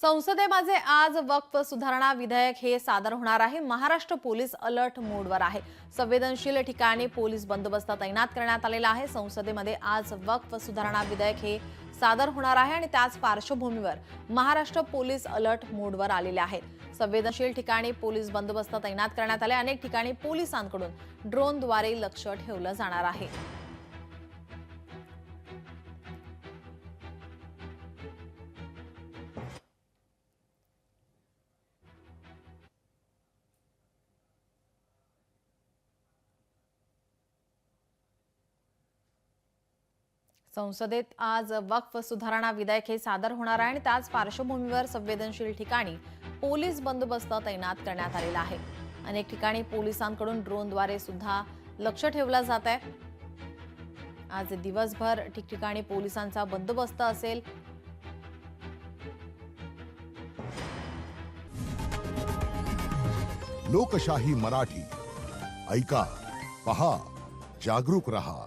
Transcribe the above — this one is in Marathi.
संसदेमध्ये आज वक्फ सुधारणा विधेयक हे सादर होणार आहे। महाराष्ट्र पोलीस अलर्ट मोडवर आहे। संवेदनशील ठिकाणी पोलीस बंदोबस्त तैनात करण्यात आलेला आहे। संसदेमध्ये आज वक्फ सुधारणा विधेयक हे सादर होणार आहे आणि त्याच पार्श्वभूमीवर महाराष्ट्र पोलीस अलर्ट मोडवर आलेले आहेत। संवेदनशील ठिकाणी पोलीस बंदोबस्त तैनात करण्यात आले। अनेक ठिकाणी पोलिसांकडून ड्रोनद्वारे लक्ष ठेवलं जाणार आहे। संसदेत आज वक्फ सुधारणा विधेयक हे सादर होणार आहे आणि त्याच पार्श्वभूमीवर संवेदनशील ठिकाणी पोलीस बंदोबस्त तैनात करण्यात आलेला आहे। अनेक ठिकाणी पोलिसांकडून ड्रोनद्वारे सुद्धा लक्ष ठेवलं जात आहे। आज दिवसभर ठिकठिकाणी पोलिसांचा बंदोबस्त असेल। लोकशाही मराठी ऐका, पहा, जागरूक रहा।